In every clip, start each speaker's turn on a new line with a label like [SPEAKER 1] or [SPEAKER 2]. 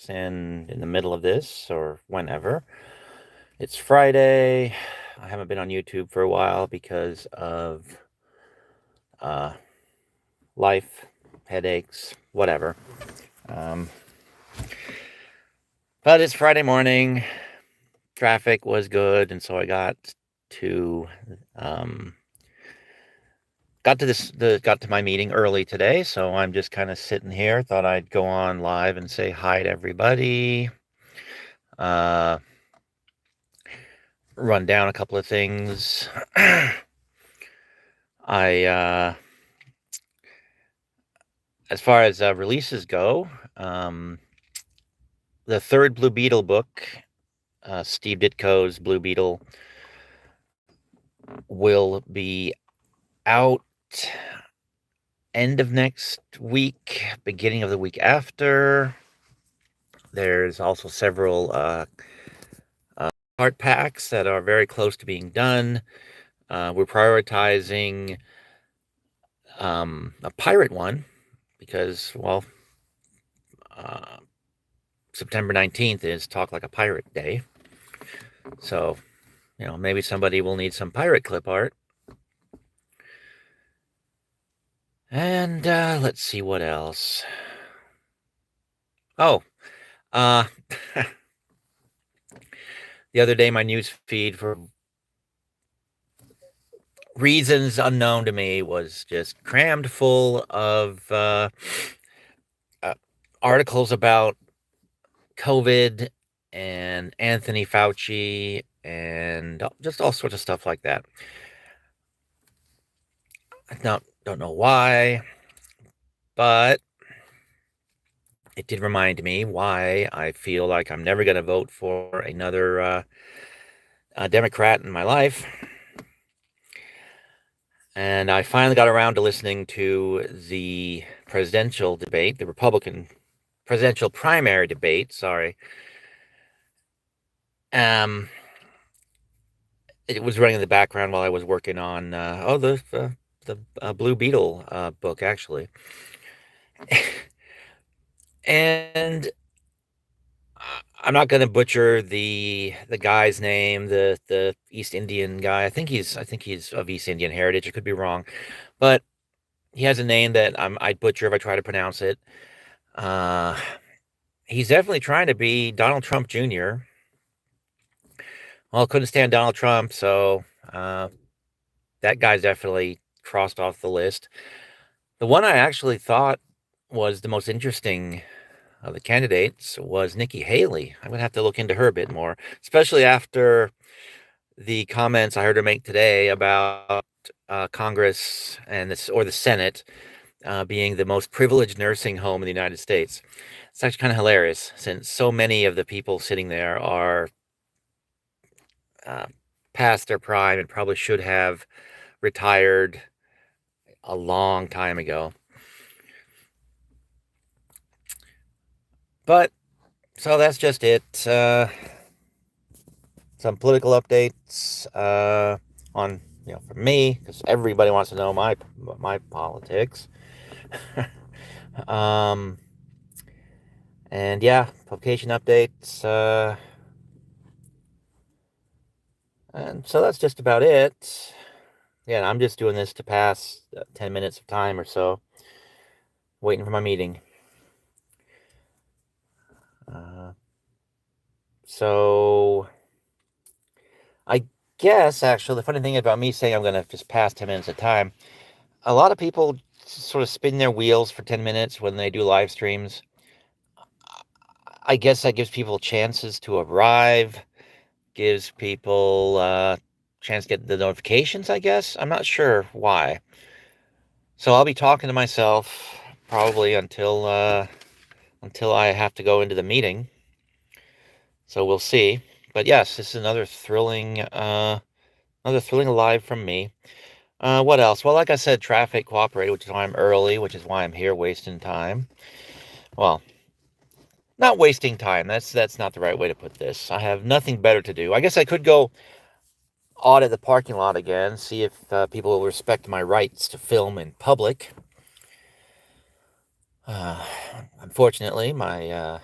[SPEAKER 1] and in the middle of this or whenever. It's Friday. I haven't been on YouTube for a while because of uh, life, headaches, whatever. Um, but it's Friday morning. Traffic was good, and so I to um, got to my meeting early today. So I'm just kind of sitting here. Thought I'd go on live and say hi to everybody. Uh, Run down a couple of things. I As far as releases go, the third Blue Beetle book, Steve Ditko's Blue Beetle, will be out end of next week, beginning of the week after. There's also several art packs that are very close to being done. We're prioritizing a pirate one because, well, uh, September 19th is Talk Like a Pirate Day. So, maybe somebody will need some pirate clip art. And let's see what else. Oh, uh, the other day, my news feed, for reasons unknown to me, was just crammed full of articles about COVID and Anthony Fauci and just all sorts of stuff like that. I don't know why, but it did remind me why I feel like I'm never going to vote for another Democrat in my life. And I finally got around to listening to the presidential debate, the Republican presidential primary debate, sorry. It was running in the background while I was working on the Blue Beetle book, actually. And I'm not going to butcher the guy's name, the East Indian guy. I think he's of East Indian heritage. I could be wrong, but he has a name that I'd butcher if I try to pronounce it. He's definitely trying to be Donald Trump Jr. Well, couldn't stand Donald Trump, so that guy's definitely crossed off the list. The one I actually thought was the most interesting of the candidates was Nikki Haley. I'm gonna have to look into her a bit more, especially after the comments I heard her make today about Congress and the Senate being the most privileged nursing home in the United States. It's actually kind of hilarious since so many of the people sitting there are past their prime and probably should have retired a long time ago. But so that's just it. Some political updates on for me, because everybody wants to know my politics. And yeah, publication updates. And so that's just about it. Yeah, I'm just doing this to pass 10 minutes of time or so, waiting for my meeting. So I guess, actually, the funny thing about me saying I'm going to just pass 10 minutes of time, a lot of people sort of spin their wheels for 10 minutes when they do live streams. I guess that gives people chances to arrive, gives people a chance to get the notifications, I guess. I'm not sure why. So I'll be talking to myself probably until I have to go into the meeting. So we'll see. But yes, this is another thrilling live from me. What else? Well, like I said, traffic cooperated, which is why I'm early, which is why I'm here wasting time. Well, not wasting time. That's not the right way to put this. I have nothing better to do. I guess I could go audit the parking lot again, see if people will respect my rights to film in public. Unfortunately, my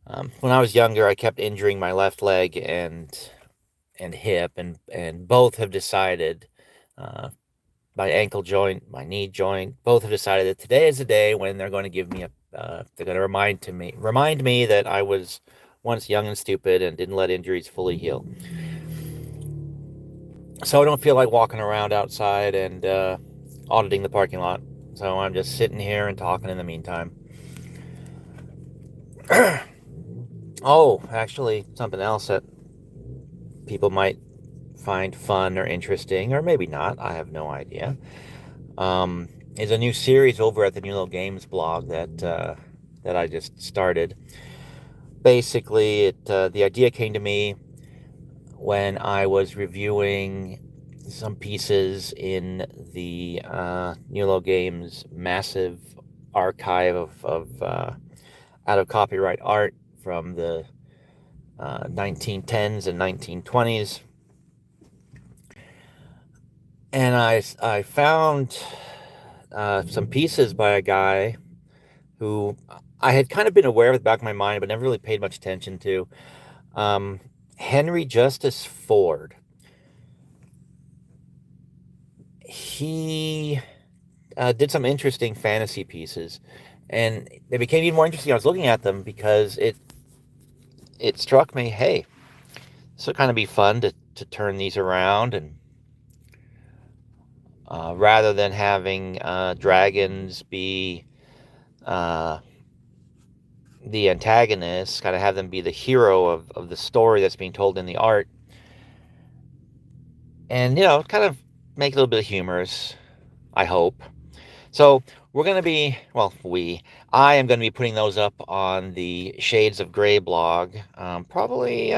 [SPEAKER 1] When I was younger, I kept injuring my left leg and hip, and both have decided, uh, my ankle joint, my knee joint, both have decided that today is the day when they're going to give me they're going to remind me that I was once young and stupid and didn't let injuries fully heal. So I don't feel like walking around outside and auditing the parking lot. So I'm just sitting here and talking in the meantime. Oh, actually, something else that people might find fun or interesting, or maybe not, I have no idea, is a new series over at the New Little Games blog that I just started. Basically, the idea came to me when I was reviewing some pieces in the New Little Games massive archive of out of copyright art from the 1910s and 1920s. And I found some pieces by a guy who I had kind of been aware of at the back of my mind, but never really paid much attention to. Um, Henry Justice Ford. He did some interesting fantasy pieces, and they became even more interesting. I was looking at them because it struck me, hey, this would kind of be fun to turn these around, and rather than having dragons be uh, the antagonists, kind of have them be the hero of the story that's being told in the art. And, kind of make a little bit of humorous, I hope. So we're going to be, well, I am going to be putting those up on the Shades of Grey blog, probably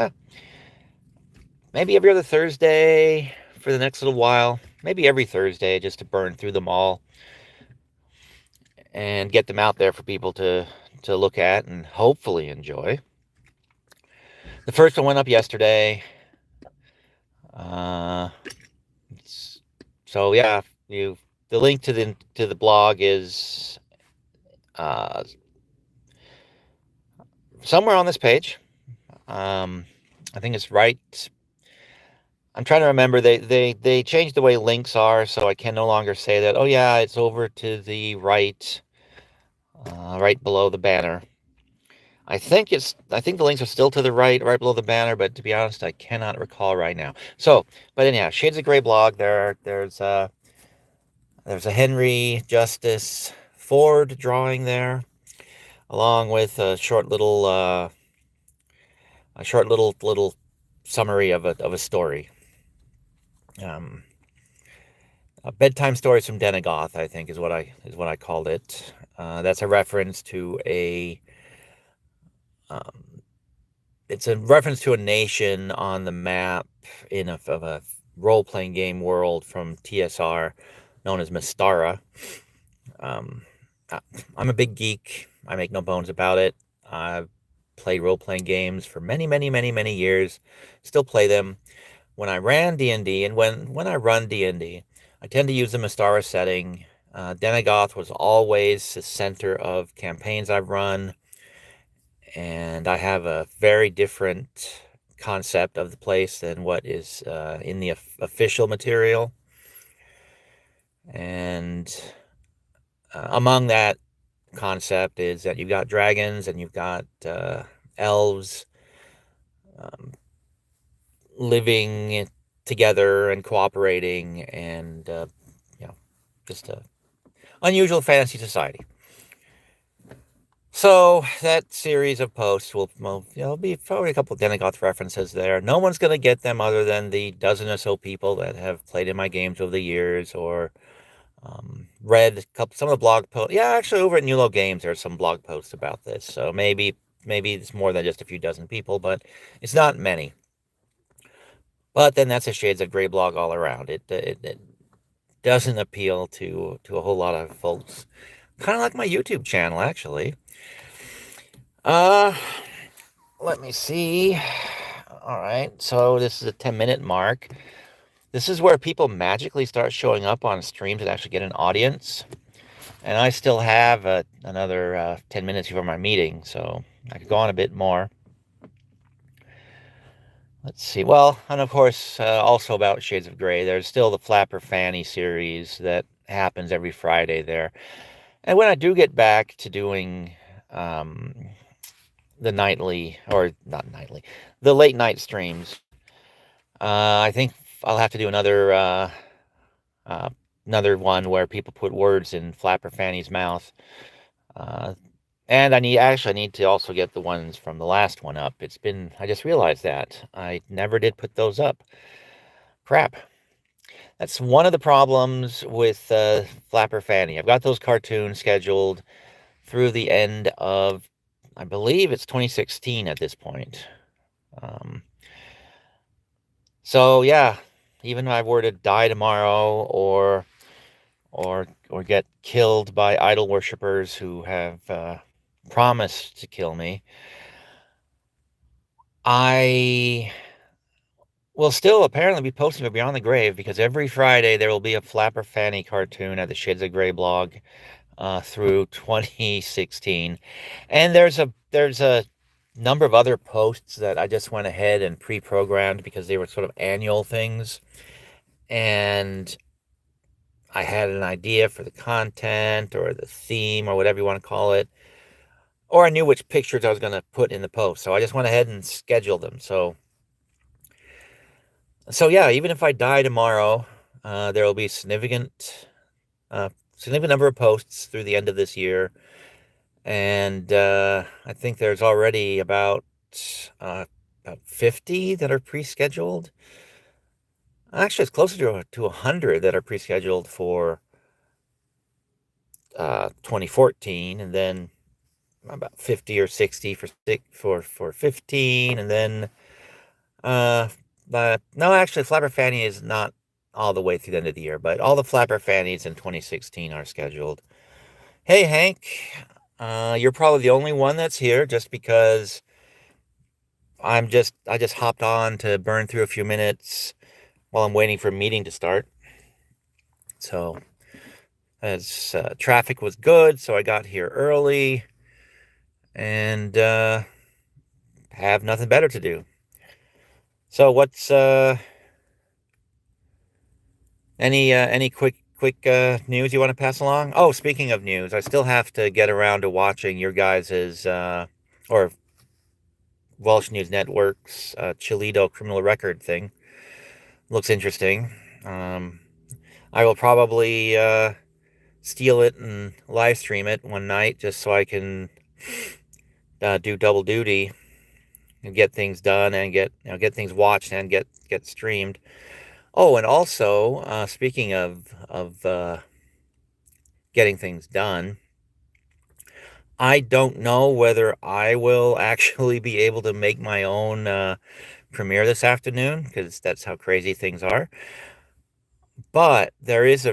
[SPEAKER 1] maybe every other Thursday for the next little while, maybe every Thursday, just to burn through them all and get them out there for people to look at and hopefully enjoy. The first one went up yesterday. So yeah, the link to the blog is somewhere on this page. I think it's right. I'm trying to remember. They changed the way links are, so I can no longer say that. Oh yeah, it's over to the right, right below the banner. I think the links are still to the right below the banner, but to be honest, I cannot recall right now. So, but anyhow, Shades of Grey blog. There's a Henry Justice Ford drawing there, along with a short little summary of a story. Bedtime stories from Denegoth, I think, is what I called it. That's a reference to it's a reference to a nation on the map of a role-playing game world from TSR known as Mystara. I'm a big geek. I make no bones about it. I've played role-playing games for many, many, many, many years. Still play them. When I ran D&D, and when I run D&D, I tend to use the Mystara setting. Denegoth was always the center of campaigns I've run, and I have a very different concept of the place than what is in the official material. And among that concept is that you've got dragons and you've got elves living together and cooperating, and just a unusual fantasy society. So that series of posts will be probably a couple of Denegoth references there. No one's going to get them other than the dozen or so people that have played in my games over the years, or read some of the blog posts. Yeah, actually, over at New Little Games, there are some blog posts about this. So maybe it's more than just a few dozen people, but it's not many. But then that's a Shades of Grey blog all around. It doesn't appeal to a whole lot of folks. Kind of like my YouTube channel, actually. Let me see. All right, so this is a 10-minute mark. This is where people magically start showing up on streams and actually get an audience. And I still have another 10 minutes before my meeting, so I could go on a bit more. Let's see. Well, and of course, also about Shades of Grey, there's still the Flapper Fanny series that happens every Friday there. And when I do get back to doing um, the nightly, or not nightly, the late night streams, I think I'll have to do uh, another one where people put words in Flapper Fanny's mouth. Uh, and I need to also get the ones from the last one up. I just realized that I never did put those up. Crap. That's one of the problems with Flapper Fanny. I've got those cartoons scheduled through the end of, I believe it's 2016 at this point. Um, so yeah, even if I were to die tomorrow or get killed by idol worshippers who have promised to kill me, I will still apparently be posting for Beyond the Grave because every Friday there will be a Flapper Fanny cartoon at the Shades of Grey blog through 2016. And there's a number of other posts that I just went ahead and pre-programmed because they were sort of annual things. And I had an idea for the content or the theme or whatever you want to call it. Or I knew which pictures I was going to put in the post. So I just went ahead and scheduled them. So yeah, even if I die tomorrow, there will be significant number of posts through the end of this year. And I think there's already about 50 that are pre-scheduled. Actually, it's closer to 100 that are pre-scheduled for 2014, and then about 50 or 60 for 15, and then no, actually, Flapper Fanny is not all the way through the end of the year, but all the Flapper Fannies in 2016 are scheduled. Hey, Hank, you're probably the only one that's here just because I just hopped on to burn through a few minutes while I'm waiting for a meeting to start. So, as traffic was good, so I got here early and have nothing better to do. So, what's any quick news you want to pass along? Oh, speaking of news, I still have to get around to watching your guys's or Welsh News Network's Chilito criminal record thing. Looks interesting. I will probably steal it and live stream it one night just so I can do double duty and get things done and get things watched and get streamed. Oh, and also speaking of getting things done, I don't know whether I will actually be able to make my own premiere this afternoon because that's how crazy things are. But there is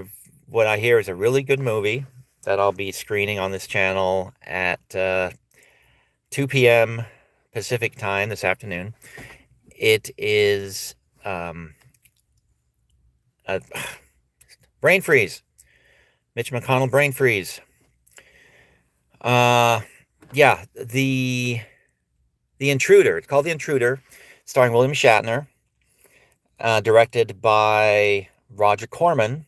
[SPEAKER 1] what I hear is a really good movie that I'll be screening on this channel at 2 p.m. Pacific time this afternoon. It is Brain Freeze. Mitch McConnell Brain Freeze. Yeah, the Intruder. It's called The Intruder, starring William Shatner, directed by Roger Corman.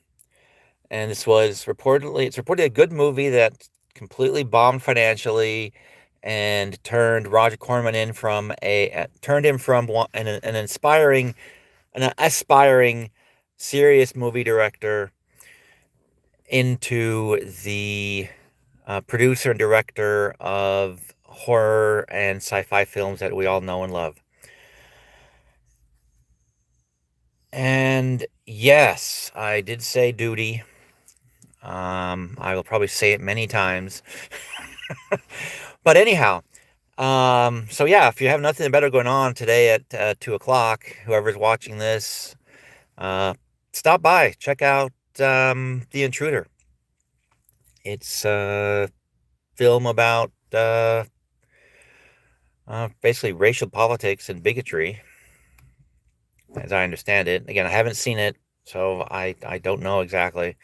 [SPEAKER 1] And it's reportedly a good movie that completely bombed financially and turned Roger Corman turned him from an aspiring serious movie director into the producer and director of horror and sci-fi films that we all know and love. And yes, I did say duty. I will probably say it many times. But anyhow, so yeah, if you have nothing better going on today at 2 o'clock, whoever's watching this, stop by, check out The Intruder. It's a film about basically racial politics and bigotry, as I understand it. Again, I haven't seen it, so I don't know exactly.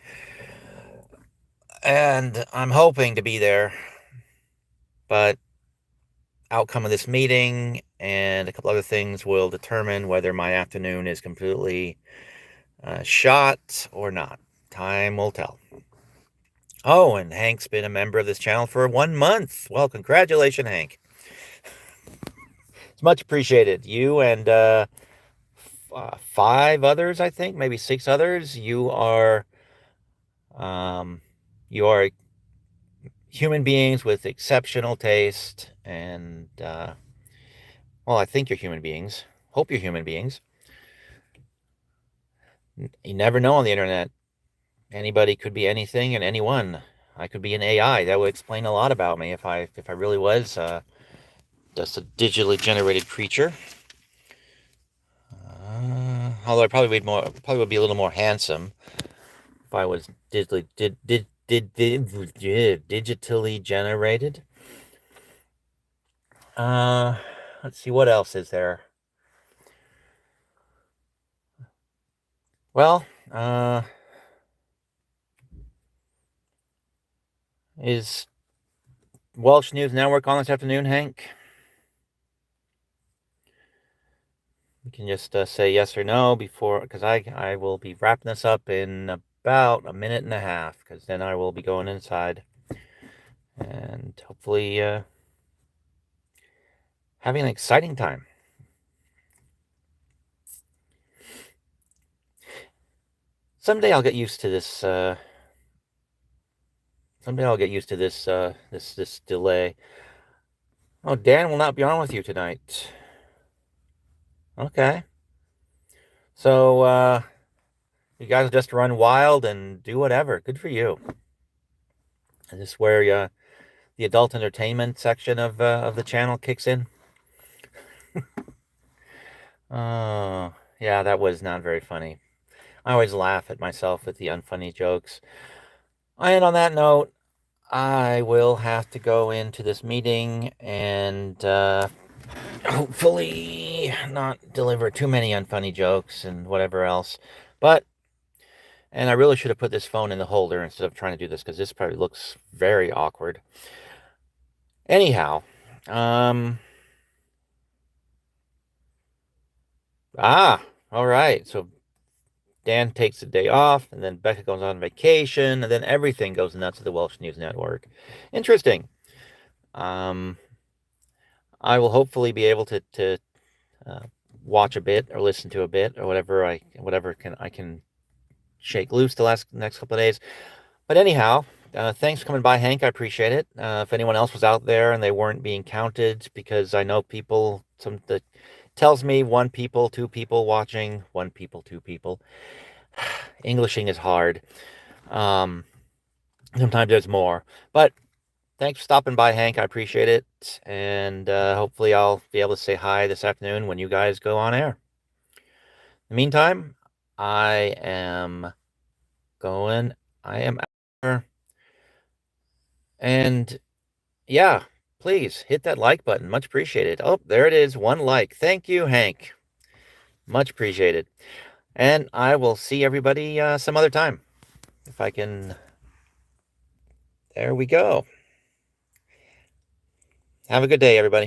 [SPEAKER 1] And I'm hoping to be there, but outcome of this meeting and a couple other things will determine whether my afternoon is completely shot or not. Time will tell. Oh, and Hank's been a member of this channel for 1 month. Well, congratulations, Hank. It's much appreciated. You and 5 others, I think, maybe 6 others. You are human beings with exceptional taste, and well, I think you're human beings. Hope you're human beings. You never know on the internet. Anybody could be anything and anyone. I could be an AI. That would explain a lot about me if I really was just a digitally generated creature. Although I probably would be a little more handsome if I was digitally generated. Let's see, what else is there? Well, is Welsh News Network on this afternoon, Hank? You can just say yes or no before, because I will be wrapping this up in about a minute and a half, because then I will be going inside and hopefully having an exciting time. Someday I'll get used to this. Someday I'll get used to this this delay. Oh, Dan will not be on with you tonight. Okay. So you guys just run wild and do whatever. Good for you. Is this where the adult entertainment section of the channel kicks in? Oh, yeah, that was not very funny. I always laugh at myself with the unfunny jokes. And on that note, I will have to go into this meeting and hopefully not deliver too many unfunny jokes and whatever else. And I really should have put this phone in the holder instead of trying to do this, because this probably looks very awkward. Anyhow, all right. So Dan takes a day off, and then Becca goes on vacation, and then everything goes nuts at the Welsh News Network. Interesting. I will hopefully be able to watch a bit or listen to a bit or whatever I can shake loose the next couple of days. But anyhow, thanks for coming by, Hank. I appreciate it. If anyone else was out there and they weren't being counted, because I know people, that tells me 1 people, 2 people watching, 1 people, 2 people. Englishing is hard. Sometimes there's more. But thanks for stopping by, Hank. I appreciate it. And hopefully I'll be able to say hi this afternoon when you guys go on air. In the meantime, I am out there. And yeah, please hit that like button. Much appreciated. Oh, there it is. 1 like. Thank you, Hank. Much appreciated. And I will see everybody some other time. If I can. There we go. Have a good day, everybody.